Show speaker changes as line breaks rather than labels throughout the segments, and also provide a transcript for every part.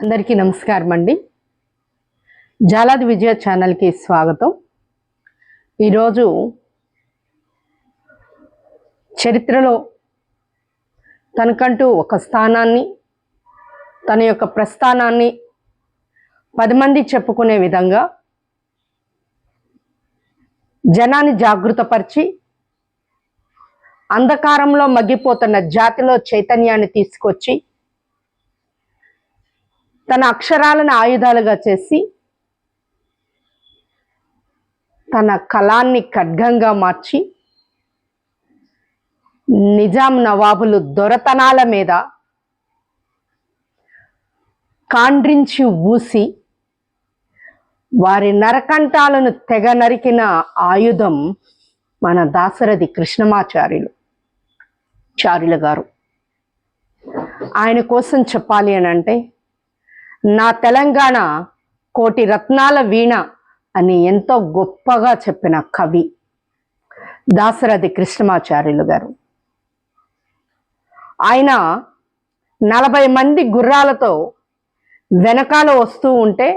అందరికీ నమస్కారం అండి. జాలాది విజయ ఛానల్కి స్వాగతం. ఈరోజు చరిత్రలో తనకంటూ ఒక స్థానాన్ని, తన యొక్క ప్రస్థానాన్ని 10 మంది చెప్పుకునే విధంగా జనాన్ని జాగృతపరిచి అంధకారంలో మగ్గిపోతున్న జాతిలో చైతన్యాన్ని తీసుకొచ్చి తన అక్షరాలను ఆయుధాలుగా చేసి తన కళాన్ని ఖడ్గంగా మార్చి నిజాం నవాబులు దొరతనాల మీద కాండ్రించి ఊసి వారి నరకంఠాలను తెగ నరికిన ఆయుధం మన దాశరథి కృష్ణమాచార్యులు గారు. ఆయన కోసం చెప్పాలి అని అంటే, నా తెలంగాణ కోటి రత్నాల వీణ అని ఎంతో గొప్పగా చెప్పిన కవి దాశరథి కృష్ణమాచార్యులు గారు. ఆయన 40 మంది గుర్రాలతో వెనకాల వస్తూ ఉంటే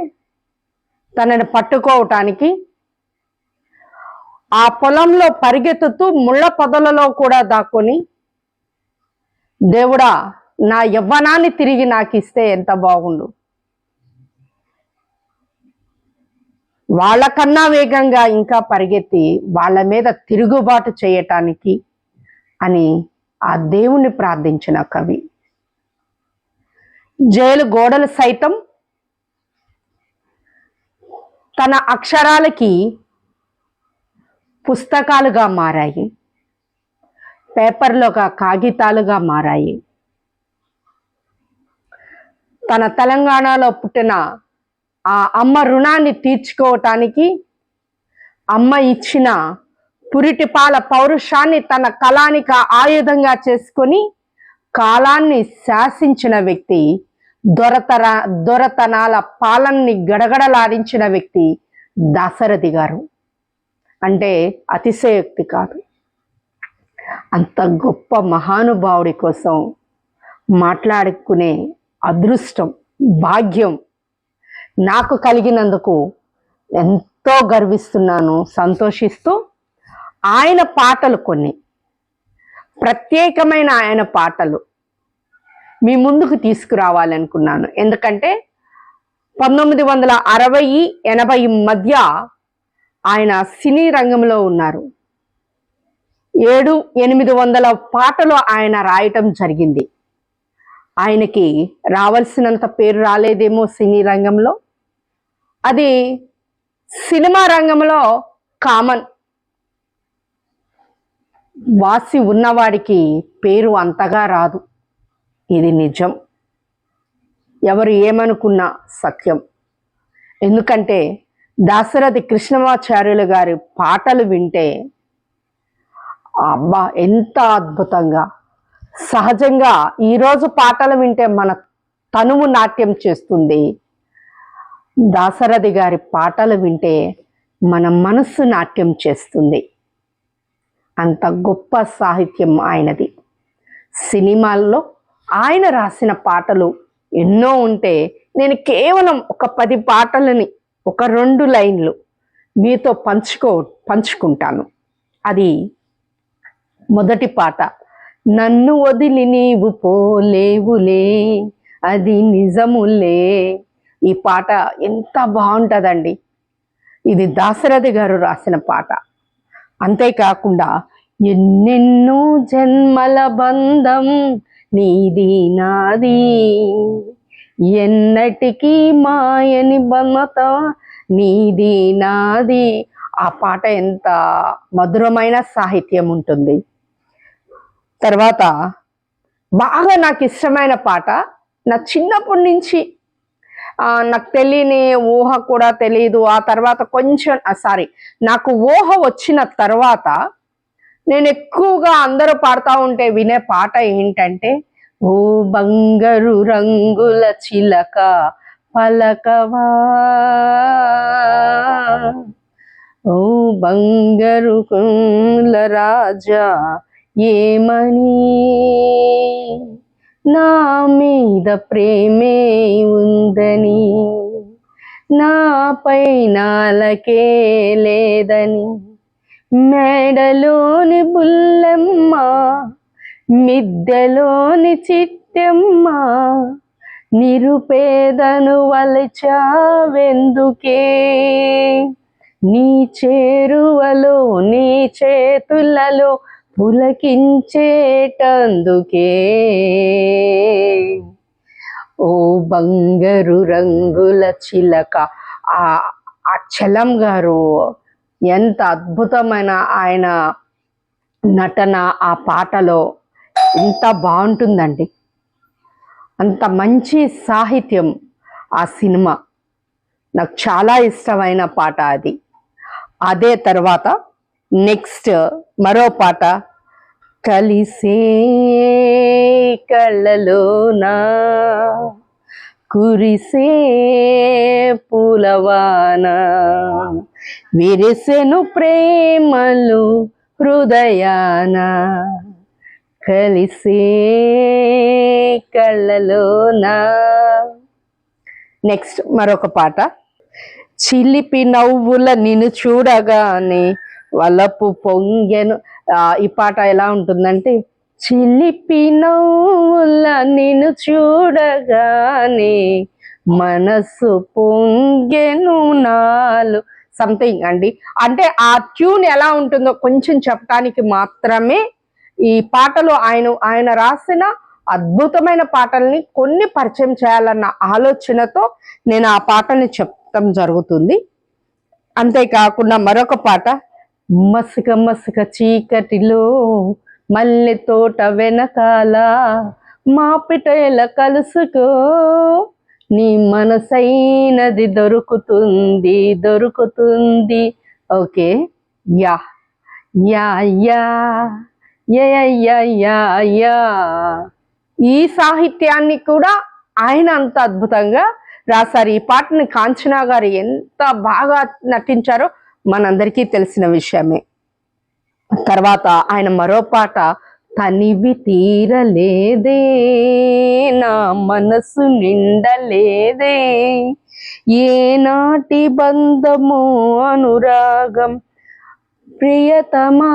తనని పట్టుకోవటానికి ఆ పొలంలో పరిగెత్తుతూ ముళ్ళ పొదలలో కూడా దాక్కుని, దేవుడా నా యవ్వనాన్ని తిరిగి నాకు ఇస్తే ఎంత బాగుండు, వాళ్ళకన్నా వేగంగా ఇంకా పరిగెత్తి వాళ్ళ మీద తిరుగుబాటు చేయటానికి అని ఆ దేవుణ్ణి ప్రార్థించిన కవి. జైలు గోడలు సైతం తన అక్షరాలకి పుస్తకాలుగా మారాయి, పేపర్లుగా కాగితాలుగా మారాయి. తన తెలంగాణలో పుట్టిన ఆ అమ్మ రుణాన్ని తీర్చుకోవటానికి అమ్మ ఇచ్చిన పురిటిపాల పౌరుషాన్ని తన కళానిక ఆయుధంగా చేసుకొని కాలాన్ని శాసించిన వ్యక్తి, దొరతనాల పాలనని గడగడలాడించిన వ్యక్తి దాశరథి గారు. అంటే అతిశయోక్తి కాదు. అంత గొప్ప మహానుభావుడి కోసం మాట్లాడుకునే అదృష్టం, భాగ్యం నాకు కలిగినందుకు ఎంతో గర్విస్తున్నాను, సంతోషిస్తూ ఆయన పాటలు, కొన్ని ప్రత్యేకమైన ఆయన పాటలు మీ ముందుకు తీసుకురావాలనుకున్నాను. ఎందుకంటే 1960-80 మధ్య ఆయన సినీ రంగంలో ఉన్నారు. 700-800 పాటలు ఆయన రాయటం జరిగింది. ఆయనకి రావాల్సినంత పేరు రాలేదేమో సినీ రంగంలో, అది సినిమా రంగంలో కామన్. వాసి ఉన్నవాడికి పేరు అంతగా రాదు, ఇది నిజం, ఎవరు ఏమనుకున్నా సత్యం. ఎందుకంటే దాశరథి కృష్ణమాచార్యులు గారి పాటలు వింటే అబ్బా ఎంత అద్భుతంగా, సహజంగా ఈరోజు పాటలు వింటే మన తనువు నాట్యం చేస్తుంది. దాశరథి గారి పాటలు వింటే మన మనస్సు నాట్యం చేస్తుంది. అంత గొప్ప సాహిత్యం ఆయనది. సినిమాల్లో ఆయన రాసిన పాటలు ఎన్నో ఉంటే నేను కేవలం ఒక 10 పాటలని, ఒక 2 లైన్లు మీతో పంచుకుంటాను. అది మొదటి పాట, నన్ను వదిలి నీవు పోలేవులే అది నిజములే. ఈ పాట ఎంత బాగుంటుందండి. ఇది దాశరథి గారు రాసిన పాట. అంతేకాకుండా ఎన్నెన్నో జన్మల బంధం నీది నాది, ఎన్నటికీ మాయని బమత నీది నాది. ఆ పాట ఎంత మధురమైన సాహిత్యం ఉంటుంది. తర్వాత బాగా నాకు ఇష్టమైన పాట, నా చిన్నప్పటి నుంచి నాకు తెలియని ఊహ కూడా తెలియదు. ఆ తర్వాత కొంచెం నాకు ఊహ వచ్చిన తర్వాత నేను ఎక్కువగా అందరూ పాడుతూ ఉంటే వినే పాట ఏంటంటే, ఓ బంగారు రంగుల చిలక పలకవా, ఓ బంగారు కుంల రాజా ఏమని నా మీద ప్రేమే ఉందని, నాపై నాలకే లేదని, మెడలోని బుల్లెమ్మ, మిద్దెలోని చిట్టెమ్మ, నిరుపేదను వలచావెందుకే, నీ చేరువలో నీ చేతులలో పులకించేటందుకే. ఓ బంగారు రంగుల చిలక. ఆ చలం గారు ఎంత అద్భుతమైన ఆయన నటన ఆ పాటలో, ఎంత బాగుంటుందండి. అంత మంచి సాహిత్యం ఆ సినిమా. నాకు చాలా ఇష్టమైన పాట అది. అదే తర్వాత నెక్స్ట్ మరో పాట, కలిసే కళ్ళలోనా కురిసే పూలవాన, విరిసెను ప్రేమలు హృదయాన, కలిసే కళ్ళలోనా. నెక్స్ట్ మరొక పాట, చిలిపి నవ్వుల నిన్ను చూడగానే వలపు పొంగెను. ఈ పాట ఎలా ఉంటుందంటే, చిలిపి నవ్వుల నిన్ను చూడగానే మనసు పొంగెను నాలు, సంథింగ్ అండి. అంటే ఆ ట్యూన్ ఎలా ఉంటుందో కొంచెం చెప్పడానికి మాత్రమే ఈ పాటలు ఆయన రాసిన అద్భుతమైన పాటల్ని కొన్ని పరిచయం చేయాలన్న ఆలోచనతో నేను ఆ పాటని చెప్పడం జరుగుతుంది. అంతేకాకుండా మరొక పాట, మసక మసక చీకటిలో మల్లె తోట వెనకాల మాపిటేల కలుసుకో, నీ మనసైనది దొరుకుతుంది దొరుకుతుంది. Okay, yeah yeah yeah yeah yeah yeah yeah. ఈ సాహిత్యాన్ని కూడా ఆయన అంత అద్భుతంగా రాశారు. ఈ పాటని కాంచనా గారు ఎంత బాగా నటించారో మనందరికీ తెలిసిన విషయమే. తర్వాత ఆయన మరో పాట, తనివి తీరలేదే నా మనసు నిండలేదే, ఏనాటి బంధము అనురాగం ప్రియతమా,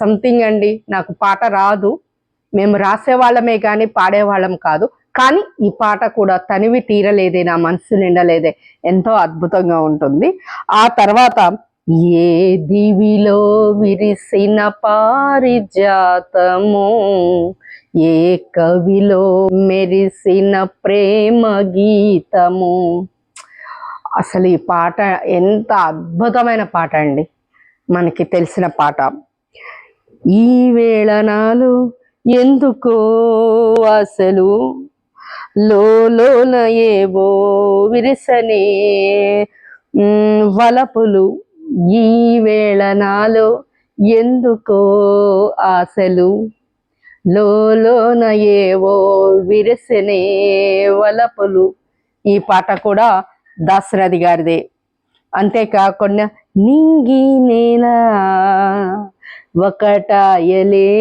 సంథింగ్ అండి. నాకు పాట రాదు, మేము రాసేవాళ్ళమే కానీ పాడేవాళ్ళం కాదు. కానీ ఈ పాట కూడా తనివి తీరలేదే నా మనసు నిండలేదే ఎంతో అద్భుతంగా ఉంటుంది. ఆ తర్వాత, ఏ దివిలో విరిసిన పారిజాతము, ఏ కవిలో మెరిసిన ప్రేమ గీతము. అసలు ఈ పాట ఎంత అద్భుతమైన పాట అండి, మనకి తెలిసిన పాట. ఈ వేళ నాలో ఎందుకో అసలు లోన ఏవో విరిసనే వలపులు, ఈ వేళ నాలో ఎందుకో ఆశలు లోన ఏవో విరిసనే వలపులు. ఈ పాట కూడా దాశరథి గారిదే. అంతేకాకుండా, నింగి నేల ఒకటాయలే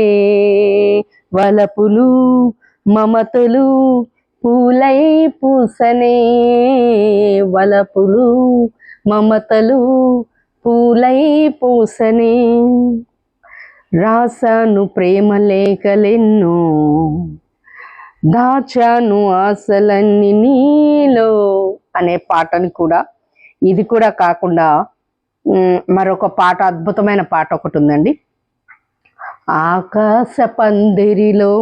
వలపులు మమతలు పూలై పూసనే, వలపులు మమతలు పూలై పూసనే, రాసాను ప్రేమ లేఖలెన్నో దాచాను ఆశలన్నీ నీలో అనే పాటని కూడా, ఇది కూడా కాకుండా మరొక పాట, అద్భుతమైన పాట ఒకటి ఉందండి. ఆకాశ పందిరిలో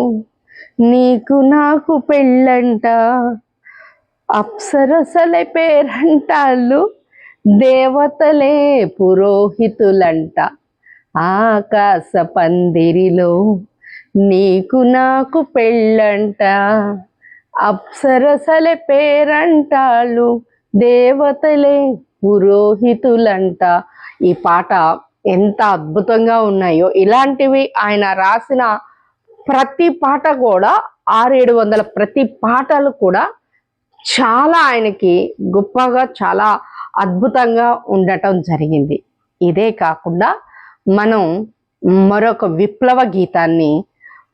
నీకు నాకు పెళ్ళంట, అప్సరసలే పేరంటాళ్ళు దేవతలే పురోహితులంట. ఆకాశ పందిరిలో నీకు నాకు పెళ్ళంట, అప్సరసలే పేరంటాళ్ళు దేవతలే పురోహితులంట. ఈ పాట ఎంత అద్భుతంగా ఉన్నాయో. ఇలాంటివి ఆయన రాసిన ప్రతి పాట కూడా 600-700 ప్రతి పాటలు కూడా చాలా ఆయనకి గొప్పగా చాలా అద్భుతంగా ఉండటం జరిగింది. ఇదే కాకుండా మనం మరొక విప్లవ గీతాన్ని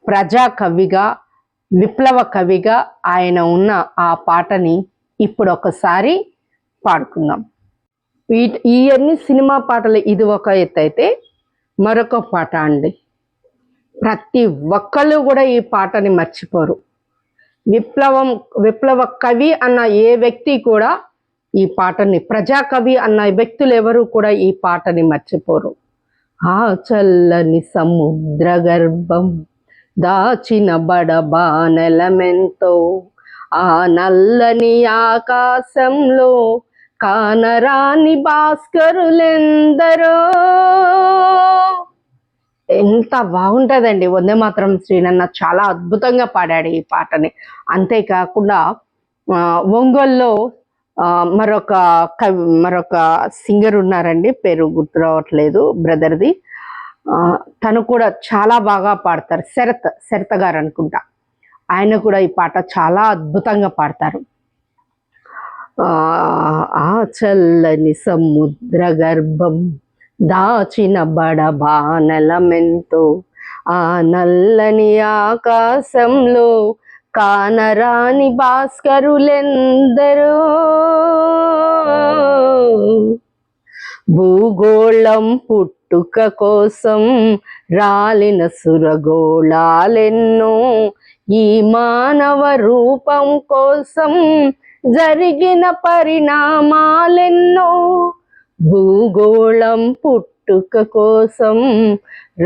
ప్రజా కవిగా విప్లవ కవిగా ఆయన ఉన్న ఆ పాటని ఇప్పుడు ఒకసారి పాడుకుందాం. ఇవన్నీ సినిమా పాటలు ఇది ఒక ఎత్తు అయితే, మరొక పాట అండి, ప్రతి ఒక్కళ్ళు కూడా ఈ పాటని మర్చిపోరు. విప్లవ కవి అన్న ఏ వ్యక్తి కూడా ఈ పాటని, ప్రజాకవి అన్న వ్యక్తులు ఎవరు కూడా ఈ పాటని మర్చిపోరు. ఆ చల్లని సముద్ర గర్భం దాచిన బడబానెలమెంతో, ఆ నల్లని ఆకాశంలో కానరాని భాస్కరులెందరో. ఎంత బాగుంటుందండి. వందే మాత్రం శ్రీనన్న చాలా అద్భుతంగా పాడాడు ఈ పాటని. అంతేకాకుండా ఒంగోలులో మరొక సింగర్ ఉన్నారండి, పేరు గుర్తు రావట్లేదు, బ్రదర్ది. తను కూడా చాలా బాగా పాడతారు, శరత్ గారు అనుకుంటా. ఆయన కూడా ఈ పాట చాలా అద్భుతంగా పాడతారు. ఆ చల్లని సముద్ర గర్భం దాచిన బడబానెలమెంతో, ఆ నల్లని ఆకాశంలో కానరాని భాస్కరులెందరో. భూగోళం పుట్టుక కోసం రాలిన సురగోళాలెన్నో, ఈ మానవ రూపం కోసం జరిగిన పరిణామాలెన్నో. భూగోళం పుట్టుక కోసం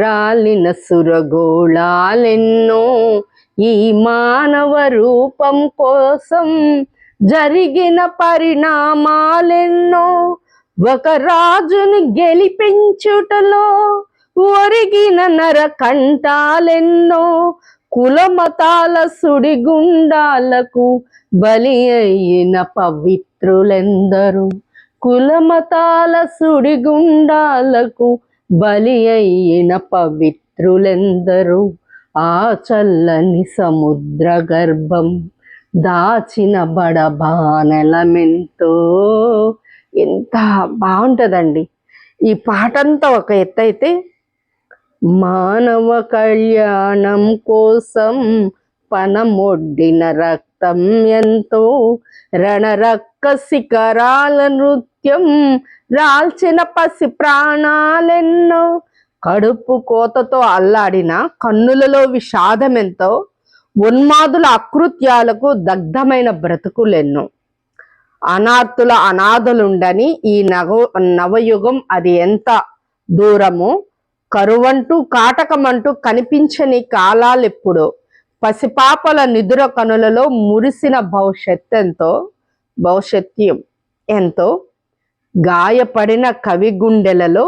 రాలిన సురగోళాలెన్నో, ఈ మానవ రూపం కోసం జరిగిన పరిణామాలెన్నో. ఒక రాజును గెలిపించుటలో ఒరిగిన నరకంఠాలెన్నో, కులమతాల సుడిగుండాలకు బలి అయిన పవిత్రులెందరూ, కులమతాల సుడిగుండాలకు బలి అయిన పవిత్రులెందరూ. ఆ చల్లని సముద్ర గర్భం దాచిన బడబానెలమెంతో. ఎంత బాగుంటుందండి ఈ పాటంతా ఒక ఎత్తు అయితే, మానవ కళ్యాణం కోసం పనమొడ్డిన రక్తం ఎంతో, రణరక్క శిఖరాల నృత్యం రాల్చిన పసి ప్రాణాలెన్నో. కడుపు కోతతో అల్లాడిన కన్నులలో విషాదమెంతో, ఉన్మాదుల అకృత్యాలకు దగ్ధమైన బ్రతుకులెన్నో. అనాథుల అనాథలుండని ఈ నవయుగం అది ఎంత దూరమో, కరువంటూ కాటకమంటూ కనిపించని కాలాలెప్పుడో, పసిపాపల నిదుర కనులలో మురిసిన భవిష్యత్యం ఎంతో, గాయపడిన కవి గుండెలలో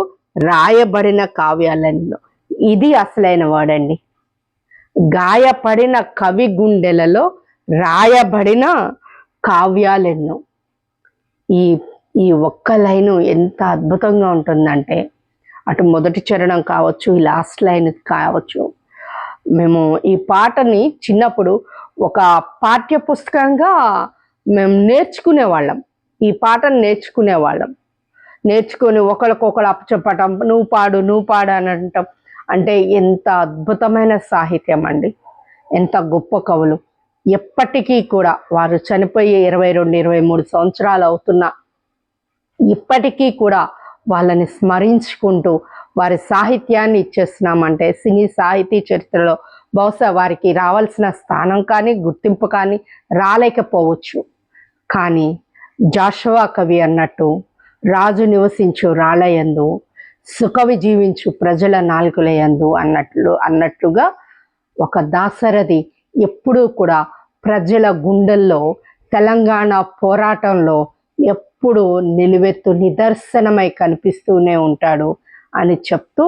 రాయబడిన కావ్యాలెన్నో. ఇది అసలైన వాడండి. గాయపడిన కవి గుండెలలో రాయబడిన కావ్యాలెన్నో. ఈ ఒక్క లైను ఎంత అద్భుతంగా ఉంటుందంటే, అటు మొదటి చరణం కావచ్చు, ఈ లాస్ట్ లైన్ కావచ్చు. మేము ఈ పాటని చిన్నప్పుడు ఒక పాఠ్య పుస్తకంగా మేము నేర్చుకునేవాళ్ళం. ఈ పాటను నేర్చుకొని ఒకరికొకరు అప్పచెప్పటం, నువ్వు పాడు అని అంటాం. అంటే ఎంత అద్భుతమైన సాహిత్యం అండి, ఎంత గొప్ప కవులు. ఎప్పటికీ కూడా వారు చనిపోయి 22-23 సంవత్సరాలు అవుతున్నా ఇప్పటికీ కూడా వాళ్ళని స్మరించుకుంటూ వారి సాహిత్యాన్ని ఇచ్చేస్తున్నామంటే, సినీ సాహితీ చరిత్రలో బహుశా వారికి రావాల్సిన స్థానం కానీ గుర్తింపు కానీ రాలేకపోవచ్చు. కానీ జాషువా కవి అన్నట్టు, రాజు నివసించు రాళ్ళయందు సుకవి జీవించు ప్రజల నాలుకలయందు అన్నట్టుగా ఒక దాశరథి ఎప్పుడూ కూడా ప్రజల గుండెల్లో, తెలంగాణ పోరాటంలో ఎప్పుడు నిలువెత్తు నిదర్శనమై కనిపిస్తూనే ఉంటాడు అని చెప్తూ,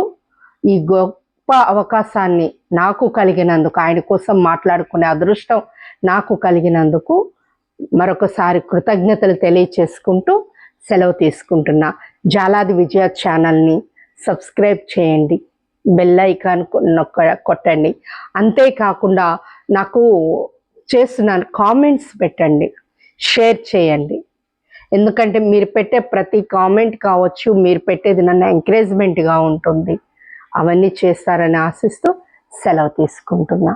ఈ గొప్ప అవకాశాన్ని నాకు కలిగినందుకు, ఆయన కోసం మాట్లాడుకునే అదృష్టం నాకు కలిగినందుకు మరొకసారి కృతజ్ఞతలు తెలియచేసుకుంటూ సెలవు తీసుకుంటున్నా. జాలాది విజయ ఛానల్ని సబ్స్క్రైబ్ చేయండి, బెల్ ఐకాన్ కొట్టండి. అంతేకాకుండా నాకు చేస్తున్నాను, కామెంట్స్ పెట్టండి, షేర్ చేయండి. ఎందుకంటే మీరు పెట్టే ప్రతి కామెంట్ కావచ్చు, మీరు పెట్టేది నన్ను ఎంకరేజ్మెంట్గా ఉంటుంది. అవన్నీ చేస్తారని ఆశిస్తూ సెలవు తీసుకుంటున్నా.